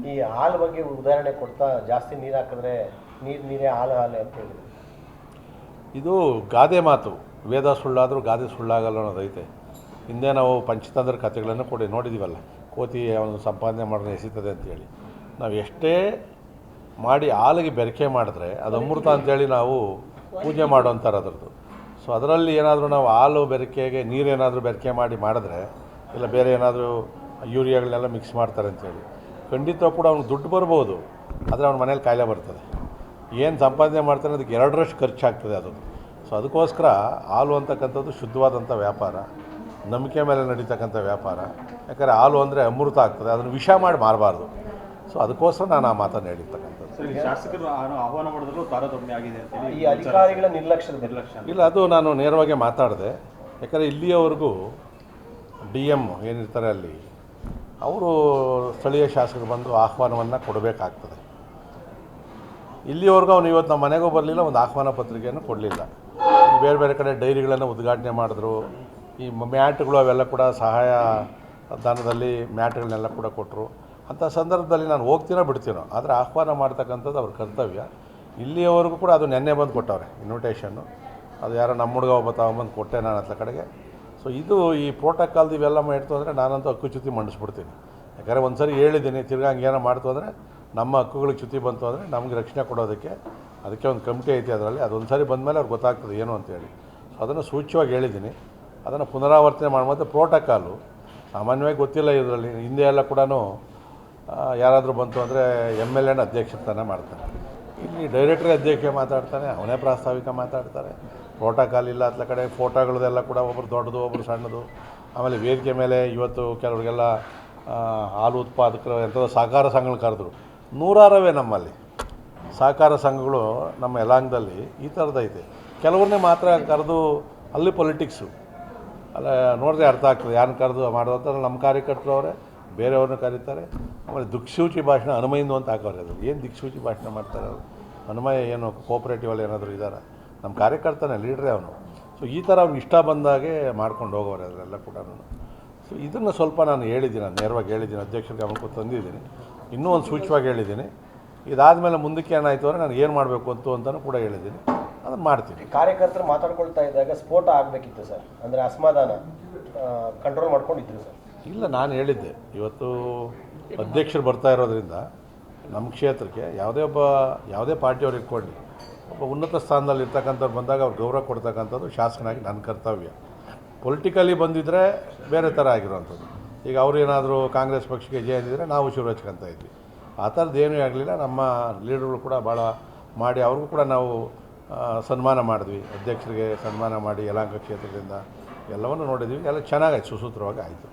ಈ ಹಾಲು ಬಗ್ಗೆ ಉದಾಹರಣೆ ಕೊಡ್ತಾ ಜಾಸ್ತಿ ನೀರು ಹಾಕಿದ್ರೆ ನೀರೇ ಹಾಲು ಅಂತ ಹೇಳಿದ್ರು. ಇದು ಗಾದೆ ಮಾತು, ವೇದ ಸುಳ್ಳಾದರೂ ಗಾದೆ ಸುಳ್ಳಾಗಲ್ಲ ಅನ್ನೋದೈತೆ. ಹಿಂದೆ ನಾವು ಪಂಚತಂತ್ರ ಕಥೆಗಳನ್ನು ಕೊಡಿ ನೋಡಿದ್ದೀವಲ್ಲ, ಕೋತಿ ಅವನು ಸಂಪಾದನೆ ಮಾಡಿದ್ರೆ ಎಸಿತದೆ ಅಂತೇಳಿ. ನಾವು ಎಷ್ಟೇ ಮಾಡಿ ಹಾಲಿಗೆ ಬೆರಕೆ ಮಾಡಿದ್ರೆ ಅದು ಅಮೃತ ಅಂತೇಳಿ ನಾವು ಪೂಜೆ ಮಾಡೋಂಥರ ಅದರದ್ದು. ಸೊ ಅದರಲ್ಲಿ ಏನಾದರೂ ನಾವು ಹಾಲು ಬೆರಕೆಗೆ ನೀರೇನಾದರೂ ಬೆರಕೆ ಮಾಡಿದ್ರೆ, ಇಲ್ಲ ಬೇರೆ ಏನಾದರೂ ಯೂರಿಯಾಗಳನ್ನೆಲ್ಲ ಮಿಕ್ಸ್ ಮಾಡ್ತಾರೆ ಅಂತೇಳಿ, ಖಂಡಿತ ಕೂಡ ಅವ್ನಿಗೆ ದುಡ್ಡು ಬರ್ಬೋದು, ಆದರೆ ಅವ್ನ ಮನೇಲಿ ಕಾಯಿಲೆ ಬರ್ತದೆ. ಏನು ಸಂಪಾದನೆ ಮಾಡ್ತಾನೆ ಅದಕ್ಕೆ 2ರಷ್ಟು ಖರ್ಚಾಗ್ತದೆ ಅದು. ಸೊ ಅದಕ್ಕೋಸ್ಕರ ಹಾಲು ಅಂತಕ್ಕಂಥದ್ದು ಶುದ್ಧವಾದಂಥ ವ್ಯಾಪಾರ, ನಂಬಿಕೆ ಮೇಲೆ ನಡೀತಕ್ಕಂಥ ವ್ಯಾಪಾರ. ಯಾಕಂದರೆ ಹಾಲು ಅಂದರೆ ಅಮೃತ ಆಗ್ತದೆ, ಅದನ್ನು ವಿಷ ಮಾಡಿ ಮಾರಬಾರ್ದು. ಸೊ ಅದಕ್ಕೋಸ್ಕರ ನಾನು ಆ ಮಾತನ್ನು ಹೇಳಿರ್ತಕ್ಕಂಥದ್ದು. ಶಾಸಕರು ಆಹ್ವಾನ ಮಾಡಿದ್ರು ತಾರತಮ್ಯ ಆಗಿದೆ ಅಂತೇಳಿ ಈ ಅಧಿಕಾರಿಗಳ ನಿರ್ಲಕ್ಷ್ಯ ಇಲ್ಲ, ಅದು ನಾನು ನೇರವಾಗಿ ಮಾತಾಡಿದೆ. ಯಾಕಂದರೆ ಇಲ್ಲಿಯವರೆಗೂ DM ಏನಿರ್ತಾರೆ ಅಲ್ಲಿ, ಅವರು ಸ್ಥಳೀಯ ಶಾಸಕರು ಬಂದು ಆಹ್ವಾನವನ್ನು ಕೊಡಬೇಕಾಗ್ತದೆ. ಇಲ್ಲಿವರೆಗೂ ಅವನು ಇವತ್ತು ನಮ್ಮ ಮನೆಗೂ ಬರಲಿಲ್ಲ, ಒಂದು ಆಹ್ವಾನ ಪತ್ರಿಕೆಯನ್ನು ಕೊಡಲಿಲ್ಲ. ಬೇರೆ ಬೇರೆ ಕಡೆ ಡೈರಿಗಳನ್ನು ಉದ್ಘಾಟನೆ ಮಾಡಿದ್ರು. ಈ ಮ್ಯಾಟ್ಗಳು ಅವೆಲ್ಲ ಕೂಡ ಸಹಾಯ ದಾನದಲ್ಲಿ ಮ್ಯಾಟ್ಗಳನ್ನೆಲ್ಲ ಕೂಡ ಕೊಟ್ಟರು. ಅಂಥ ಸಂದರ್ಭದಲ್ಲಿ ನಾನು ಹೋಗ್ತೀನೋ ಬಿಡ್ತೀನೋ, ಆದರೆ ಆಹ್ವಾನ ಮಾಡ್ತಕ್ಕಂಥದ್ದು ಅವ್ರ ಕರ್ತವ್ಯ. ಇಲ್ಲಿಯವರೆಗೂ ಕೂಡ ಅದು ನೆನ್ನೆ ಬಂದು ಕೊಟ್ಟವ್ರೆ ಇನ್ವಿಟೇಷನ್ನು. ಅದು ಯಾರೋ ನಮ್ಮ ಹುಡುಗ ಒಬ್ಬ ತಗೊಂಬಂದು ಕೊಟ್ಟೆ ನಾನು ಹತ್ರ ಕಡೆಗೆ. ಸೊ ಇದು ಈ ಪ್ರೋಟೋಕಾಲ್ದು ಇವೆಲ್ಲ ಮಾಡ್ತು ಅಂದರೆ ನಾನಂತೂ ಹಕ್ಕುಚ್ಯುತಿ ಮಂಡಿಸ್ಬಿಡ್ತೀನಿ. ಯಾಕಂದರೆ ಒಂದು ಸರಿ ಹೇಳಿದ್ದೀನಿ, ತಿರ್ಗಾ ಹಂಗೇನೋ ಮಾಡ್ತು ಅಂದರೆ ನಮ್ಮ ಹಕ್ಕುಗಳಿಗೆ ಚ್ಯುತಿ ಬಂತು ಅಂದರೆ ನಮಗೆ ರಕ್ಷಣೆ ಕೊಡೋದಕ್ಕೆ ಅದಕ್ಕೆ ಒಂದು ಕಮಿಟಿ ಐತಿ. ಅದರಲ್ಲಿ ಅದೊಂದು ಸಾರಿ ಬಂದಮೇಲೆ ಅವ್ರಿಗೆ ಗೊತ್ತಾಗ್ತದೆ ಏನು ಅಂತೇಳಿ. ಸೊ ಅದನ್ನು ಸೂಚ್ಯವಾಗಿ ಹೇಳಿದ್ದೀನಿ. ಅದನ್ನು ಪುನರಾವರ್ತನೆ ಮಾಡುವಂಥ ಪ್ರೋಟೋಕಾಲು ಸಾಮಾನ್ಯವಾಗಿ ಗೊತ್ತಿಲ್ಲ ಇದರಲ್ಲಿ. ಹಿಂದೆ ಎಲ್ಲ ಕೂಡ ಯಾರಾದರೂ ಬಂತು ಅಂದರೆ MLAನ ಅಧ್ಯಕ್ಷತನ ಮಾಡ್ತಾನೆ. ಇಲ್ಲಿ ಡೈರೆಕ್ಟ್ರೇ ಅಧ್ಯಕ್ಷ ಮಾತಾಡ್ತಾನೆ, ಅವನೇ ಪ್ರಾಸ್ತಾವಿಕ ಮಾತಾಡ್ತಾರೆ. ಪ್ರೋಟೋಕಾಲ್ ಇಲ್ಲ ಅತ್ಲ ಕಡೆ. ಫೋಟೋಗಳದೆಲ್ಲ ಕೂಡ ಒಬ್ಬರು ದೊಡ್ಡದು ಒಬ್ಬರು ಸಣ್ಣದು. ಆಮೇಲೆ ವೇದಿಕೆ ಮೇಲೆ ಇವತ್ತು ಕೆಲವರಿಗೆಲ್ಲ ಹಾಲು ಉತ್ಪಾದಕರು ಎಂಥದ್ದು ಸಹಕಾರ ಸಂಘಗಳು ಕರೆದ್ರು. 100 ನಮ್ಮಲ್ಲಿ ಸಹಕಾರ ಸಂಘಗಳು ನಮ್ಮ ಯಲಾಂಗದಲ್ಲಿ ಈ ಥರದೈತೆ. ಕೆಲವನ್ನೇ ಮಾತ್ರ ಕರೆದು ಅಲ್ಲಿ ಪೊಲಿಟಿಕ್ಸು ಅಲ್ಲ ನೋಡಿದ್ರೆ ಅರ್ಥ ಆಗ್ತದೆ ಯಾರನ್ನ ಕರೆದು ಮಾಡೋದಂತ. ನಮ್ಮ ಕಾರ್ಯಕರ್ತರು ಅವರೇ ಬೇರೆಯವ್ರನ್ನ ಕರೀತಾರೆ. ಆಮೇಲೆ ದಿಕ್ಸೂಚಿ ಭಾಷಣ ಹನುಮೈಂದು ಅಂತ ಹಾಕೋರು. ಅದು ಏನು ದಿಕ್ಸೂಚಿ ಭಾಷಣ ಮಾಡ್ತಾರೆ ಅವರು? ಹನುಮಯ್ಯ ಏನು ಕೋಆಪ್ರೇಟಿವಲ್ಲಿ ಏನಾದರೂ ಇದ್ದಾರೆ? ನಮ್ಮ ಕಾರ್ಯಕರ್ತನೇ, ಲೀಡ್ರೇ ಅವನು. ಸೊ ಈ ಥರ ಅವ್ನು ಇಷ್ಟ ಬಂದಾಗೆ ಮಾಡ್ಕೊಂಡು ಹೋಗೋರು ಅದರೆಲ್ಲ ಕೂಡ. ಸೊ ಇದನ್ನು ಸ್ವಲ್ಪ ನಾನು ಹೇಳಿದ್ದೀನಿ, ನಾನು ನೇರವಾಗಿ ಹೇಳಿದ್ದೀನಿ, ಅಧ್ಯಕ್ಷರ ಗಮನಕ್ಕೂ ತಂದಿದ್ದೀನಿ. ಇನ್ನೂ ಒಂದು ಸೂಚ್ಯವಾಗಿ ಹೇಳಿದ್ದೀನಿ. ಇದಾದಮೇಲೆ ಮುಂದಕ್ಕೆ ಏನಾಯಿತು ಅಂದರೆ ನಾನು ಏನು ಮಾಡಬೇಕು ಅಂತಲೂ ಕೂಡ ಹೇಳಿದ್ದೀನಿ. ಅದನ್ನು ಮಾಡ್ತೀನಿ. ಕಾರ್ಯಕರ್ತರು ಮಾತಾಡ್ಕೊಳ್ತಾ ಇದ್ದಾಗ ಸ್ಫೋಟ ಆಗಬೇಕಿತ್ತು ಸರ್, ಅಂದರೆ ಅಸಮಾಧಾನ ಕಂಟ್ರೋಲ್ ಮಾಡ್ಕೊಂಡಿದ್ರು ಸರ್. ಇಲ್ಲ, ನಾನು ಹೇಳಿದ್ದೆ ಇವತ್ತು ಅಧ್ಯಕ್ಷರು ಬರ್ತಾ ಇರೋದ್ರಿಂದ ನಮ್ಮ ಕ್ಷೇತ್ರಕ್ಕೆ ಯಾವುದೇ ಪಾರ್ಟಿಯವ್ರು ಇಟ್ಕೊಂಡು ಒಬ್ಬ ಉನ್ನತ ಸ್ಥಾನದಲ್ಲಿ ಇರ್ತಕ್ಕಂಥವ್ರು ಬಂದಾಗ ಅವ್ರು ಗೌರವ ಕೊಡ್ತಕ್ಕಂಥದ್ದು ಶಾಸಕನಾಗಿ ನನ್ನ ಕರ್ತವ್ಯ. ಪೊಲಿಟಿಕಲಿ ಬಂದಿದ್ದರೆ ಬೇರೆ ಥರ ಆಗಿರೋವಂಥದ್ದು. ಈಗ ಅವರು ಏನಾದರೂ ಕಾಂಗ್ರೆಸ್ ಪಕ್ಷಕ್ಕೆ ಜಯ ಅಂದಿದ್ರೆ ನಾವು ಶುರು ಹಚ್ಕೊತ ಇದ್ವಿ. ಆ ಥರದ್ದು ಏನೂ ಆಗಲಿಲ್ಲ. ನಮ್ಮ ಲೀಡರ್ಗಳು ಕೂಡ ಭಾಳ ಮಾಡಿ ಅವ್ರಿಗೂ ಕೂಡ ನಾವು ಸನ್ಮಾನ ಮಾಡಿದ್ವಿ. ಅಧ್ಯಕ್ಷರಿಗೆ ಸನ್ಮಾನ ಮಾಡಿ ಯಲಹಂಕ ಕ್ಷೇತ್ರದಿಂದ ಎಲ್ಲವನ್ನು ನೋಡಿದ್ವಿ. ಎಲ್ಲ ಚೆನ್ನಾಗಾಯ್ತು, ಸುಸೂತ್ರವಾಗಿ ಆಯಿತು.